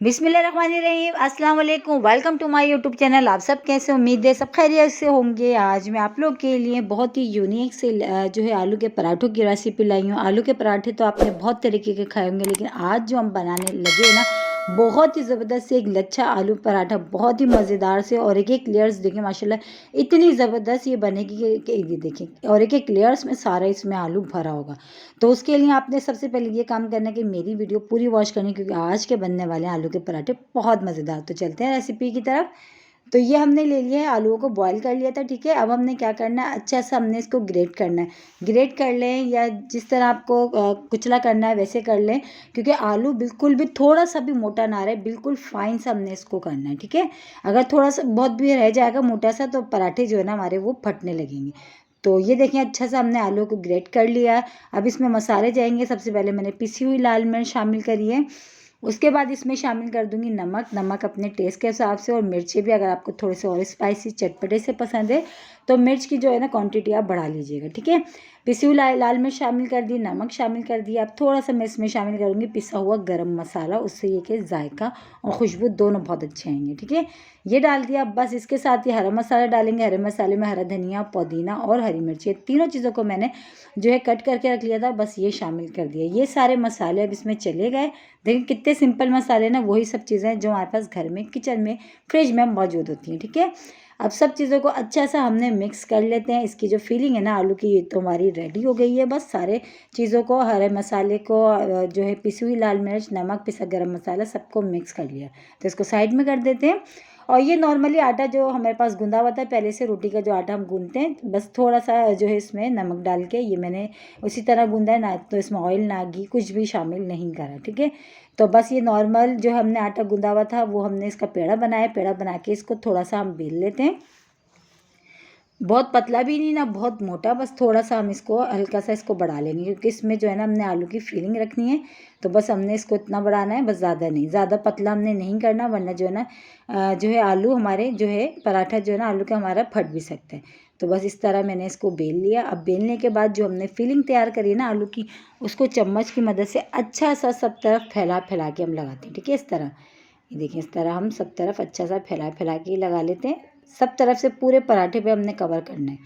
बिस्मिल्लाहिर्रहमानिर्रहीम, अस्सलाम वालेकुम। Welcome to my YouTube channel. आप सब कैसे, उम्मीद है सब खैरियत से होंगे। आज मैं आप लोग के लिए बहुत ही यूनिक से जो है आलू के पराठों की रेसिपी लाई हूँ। आलू के पराठे तो आपने बहुत तरीके के खाए होंगे, लेकिन आज जो हम बनाने लगे ना, बहुत ही ज़बरदस्त से एक लच्छा आलू पराठा, बहुत ही मज़ेदार से, और एक एक लेयर्स देखें माशाल्लाह इतनी ज़बरदस्त ये बनेगी कि ये देखें, और एक एक लेयर्स में सारा इसमें आलू भरा होगा। तो उसके लिए आपने सबसे पहले ये काम करना है कि मेरी वीडियो पूरी वॉच करनी, क्योंकि आज के बनने वाले हैं आलू के पराठे बहुत मज़ेदार। तो चलते हैं रेसिपी की तरफ। तो ये हमने ले लिया है, आलूओं को बॉईल कर लिया था, ठीक है। अब हमने क्या करना है, अच्छा सा हमने इसको ग्रेट करना है। ग्रेट कर लें या जिस तरह आपको कुचला करना है वैसे कर लें, क्योंकि आलू बिल्कुल भी थोड़ा सा भी मोटा ना रहे, बिल्कुल फाइन सा हमने इसको करना है, ठीक है। अगर थोड़ा सा बहुत भी रह जाएगा मोटा सा, तो पराठे जो है ना हमारे वो फटने लगेंगे। तो ये देखें, अच्छा सा हमने आलू को ग्रेट कर लिया। अब इसमें मसाले जाएंगे। सबसे पहले मैंने पिसी हुई लाल मिर्च शामिल करी है। उसके बाद इसमें शामिल कर दूंगी नमक अपने टेस्ट के हिसाब से, और मिर्ची भी अगर आपको थोड़े से और स्पाइसी चटपटे से पसंद है तो मिर्च की जो है ना क्वांटिटी आप बढ़ा लीजिएगा, ठीक है। पिसी हुई लाल मिर्च शामिल कर दी, नमक शामिल कर दिया। अब थोड़ा सा मैं इसमें शामिल करूँगी पिसा हुआ गरम मसाला, उससे ये कि जायका और खुशबू दोनों बहुत अच्छे आएंगे, ठीक है। ये डाल दिया। बस इसके साथ ही हरा मसाला डालेंगे। हरे मसाले में हरा धनिया, पुदीना और हरी मिर्ची, तीनों चीज़ों को मैंने जो है कट करके रख लिया था, बस ये शामिल कर दिया। ये सारे मसाले अब इसमें चले गए। देखिए कितने सिंपल मसाले ना, वही सब चीज़ें जो हमारे पास घर में किचन में फ्रिज में मौजूद होती हैं, ठीक है। अब सब चीज़ों को अच्छा सा हमने मिक्स कर लेते हैं। इसकी जो फीलिंग है ना आलू की, ये तो हमारी रेडी हो गई है। बस सारे चीज़ों को, हरे मसाले को, जो है पिसी हुई लाल मिर्च, नमक, पिसा गरम मसाला, सबको मिक्स कर लिया। तो इसको साइड में कर देते हैं। और ये नॉर्मली आटा जो हमारे पास गूंदा हुआ था पहले से, रोटी का जो आटा हम गूंदते हैं, बस थोड़ा सा जो है इसमें नमक डाल के ये मैंने उसी तरह गूंदा है ना। तो इसमें ऑयल ना घी कुछ भी शामिल नहीं करा, ठीक है। तो बस ये नॉर्मल जो हमने आटा गूंदा हुआ था वो हमने इसका पेड़ा बनाया। पेड़ा बना के इसको थोड़ा सा हम बेल लेते हैं। बहुत पतला भी नहीं ना बहुत मोटा, बस थोड़ा सा हम इसको हल्का सा इसको बढ़ा लेंगे, क्योंकि इसमें जो है ना हमने आलू की फीलिंग रखनी है। तो बस हमने इसको इतना बढ़ाना है, बस ज़्यादा नहीं, ज़्यादा पतला हमने नहीं करना, वरना जो है ना जो है आलू हमारे जो है पराठा जो है ना आलू का हमारा फट भी सकता है। तो बस इस तरह मैंने इसको बेल लिया। अब बेलने के बाद जो हमने फीलिंग तैयार करी है ना आलू की, उसको चम्मच की मदद से अच्छा सा सब तरफ फैला फैला के हम लगाते हैं, ठीक है। इस तरह ये देखिए, इस तरह हम सब तरफ अच्छा सा फैला फैला के लगा लेते हैं। सब तरफ से पूरे पराठे पे हमने कवर करना है।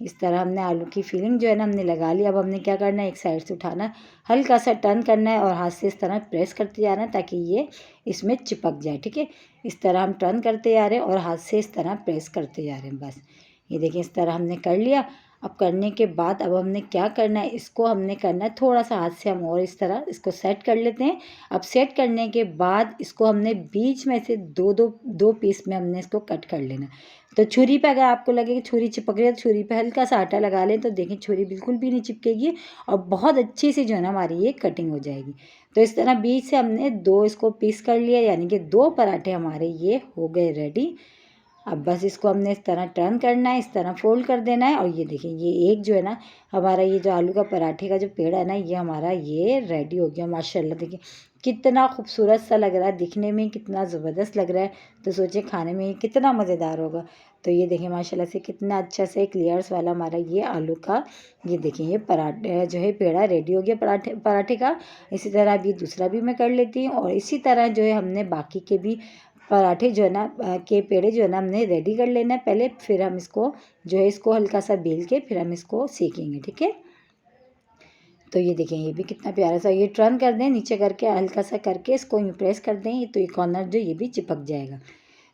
इस तरह हमने आलू की फीलिंग जो है ना हमने लगा ली। अब हमने क्या करना है, एक साइड से उठाना है, हल्का सा टर्न करना है और हाथ से इस तरह प्रेस करते जाना है ताकि ये इसमें चिपक जाए, ठीक है। इस तरह हम टर्न करते जा रहे हैं और हाथ से इस तरह प्रेस करते जा रहे हैं। बस ये देखिए, इस तरह हमने कर लिया। अब करने के बाद अब हमने क्या करना है, इसको हमने करना है थोड़ा सा हाथ से हम और इस तरह इसको सेट कर लेते हैं। अब सेट करने के बाद इसको हमने बीच में से दो पीस में हमने इसको कट कर लेना। तो छुरी पे अगर आपको लगे कि छुरी चिपक रही है, तो छुरी पे हल्का सा आटा लगा लें, तो देखें छुरी बिल्कुल भी नहीं चिपकेगी और बहुत अच्छी सी जो है ना हमारी ये कटिंग हो जाएगी। तो इस तरह बीच से हमने दो इसको पीस कर लिया, यानी कि दो पराठे हमारे ये हो गए रेडी। अब बस इसको हमने इस तरह टर्न करना है, इस तरह फोल्ड कर देना है, और ये देखिए ये एक जो है ना हमारा ये जो आलू का पराठे का जो पेड़ है ना, ये हमारा ये रेडी हो गया माशाल्लाह। देखिए कितना खूबसूरत सा लग रहा है, दिखने में कितना ज़बरदस्त लग रहा है, तो सोचिए खाने में कितना मज़ेदार होगा। तो ये देखिए माशाल्लाह से कितना अच्छा से एक लेयर्स वाला हमारा ये आलू का, ये देखिए ये पराठे जो है पेड़ा रेडी हो गया पराठे का। इसी तरह अभी दूसरा भी मैं कर लेती हूँ, और इसी तरह जो है हमने बाकी के भी पराठे जो है ना के पेड़े जो है ना हमने रेडी कर लेना है पहले, फिर हम इसको जो है इसको हल्का सा बेल के फिर हम इसको सेकेंगे, ठीक है। तो ये देखें ये भी कितना प्यारा सा, ये टर्न कर दें नीचे करके, हल्का सा करके इसको यूँ प्रेस कर दें, तो ये कॉर्नर जो ये भी चिपक जाएगा।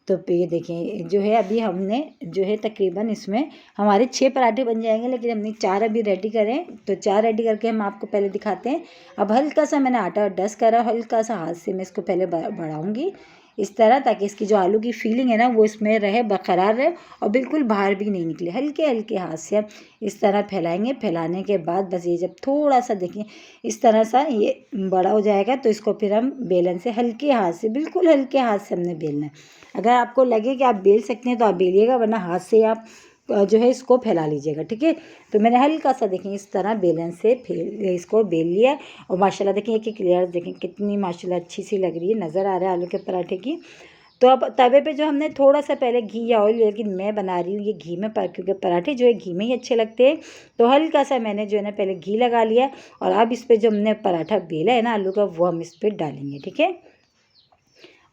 तो ये देखें जो है अभी हमने जो है तकरीबन इसमें हमारे 6 पराठे बन जाएंगे, लेकिन हमने 4 अभी रेडी करें, तो 4 रेडी करके हम आपको पहले दिखाते हैं। अब हल्का सा मैंने आटा डस्ट करा, हल्का सा हाथ से मैं इसको पहले बढ़ाऊँगी इस तरह, ताकि इसकी जो आलू की फीलिंग है ना वो इसमें रहे, बरकरार रहे और बिल्कुल बाहर भी नहीं निकले। हल्के हल्के हाथ से अब इस तरह फैलाएंगे। फैलाने के बाद बस ये जब थोड़ा सा देखें इस तरह सा ये बड़ा हो जाएगा, तो इसको फिर हम बेलन से हल्के हाथ से, बिल्कुल हल्के हाथ से हमने बेलना है। अगर आपको लगे कि आप बेल सकते हैं तो आप बेलिएगा, वरना हाथ से आप जो है इसको फैला लीजिएगा, ठीक है। तो मैंने हल्का सा देखें इस तरह बेलन से इसको बेल लिया, और माशाल्लाह देखें एक एक लेयर देखें कितनी माशाल्लाह अच्छी सी लग रही है, नज़र आ रहा है आलू के पराठे की। तो अब तवे पे जो हमने थोड़ा सा पहले घी या ऑयल, लेकिन मैं बना रही हूँ ये घी में, क्योंकि पराठे जो है घी में ही अच्छे लगते हैं। तो हल्का सा मैंने जो है ना पहले घी लगा लिया, और अब इस पर जो हमने पराठा बेला है ना आलू का, वो हम इस पर डालेंगे, ठीक है।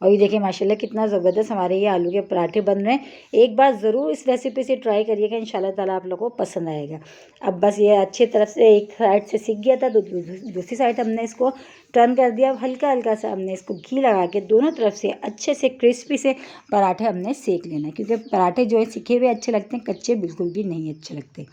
और ये देखिए माशाल्लाह कितना ज़बरदस्त हमारे ये आलू के पराठे बन रहे हैं। एक बार ज़रूर इस रेसिपी से ट्राई करिएगा, इंशाल्लाह ताला आप लोगों को पसंद आएगा। अब बस ये अच्छी तरफ से एक साइड से सिक गया था तो दूसरी साइड हमने इसको टर्न कर दिया। अब हल्का हल्का सा हमने इसको घी लगा के दोनों तरफ से अच्छे से क्रिस्पी से पराठे हमने सेक लेना है, क्योंकि पराठे जो है सिके हुए अच्छे लगते हैं, कच्चे बिल्कुल भी नहीं अच्छे लगते।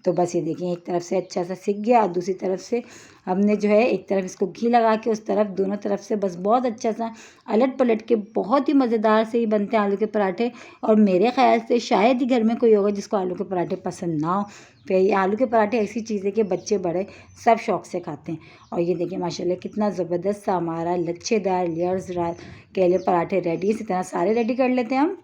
तो बस ये देखिए एक तरफ से अच्छा सा सिक गया और दूसरी तरफ से हमने जो है एक तरफ इसको घी लगा के उस तरफ दोनों तरफ से बस बहुत अच्छा सा अलट पलट के बहुत ही मज़ेदार से ही बनते हैं आलू के पराठे। और मेरे ख्याल से शायद ही घर में कोई होगा जिसको आलू के पराठे पसंद ना हो। फिर ये आलू के पराठे ऐसी चीज़ है कि बच्चे बड़े सब शौक़ से खाते हैं। और ये देखिए माशाल्लाह कितना ज़बरदस्त सा हमारा लच्छेदार लेयर्स केले पराठे रेडी। इसी तरह सारे रेडी कर लेते हैं हम।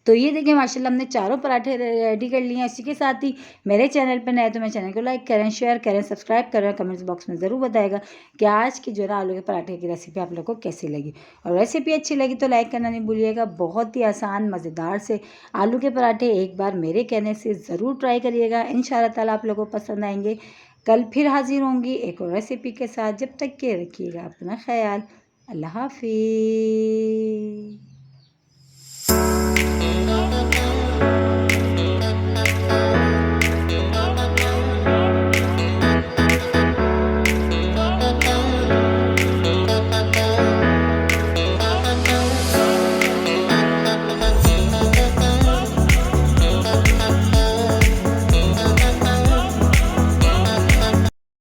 तो ये देखिए माशाल्लाह हमने चारों पराठे रेडी कर लिए हैं। इसी के साथ ही मेरे चैनल पर नए तो मेरे चैनल को लाइक करें, शेयर करें, सब्सक्राइब करें। कमेंट्स बॉक्स में ज़रूर बताएगा कि आज की जो है आलू के पराठे की रेसिपी आप लोग को कैसी लगी। और रेसिपी अच्छी लगी तो लाइक करना नहीं भूलिएगा। बहुत ही आसान मज़ेदार से आलू के पराठे एक बार मेरे कहने से ज़रूर ट्राई करिएगा, इंशाल्लाह ताला आप लोगों को पसंद आएंगे। कल फिर हाजिर होंगी एक और रेसिपी के साथ। जब तक के रखिएगा अपना ख्याल। अल्लाह हाफिज़।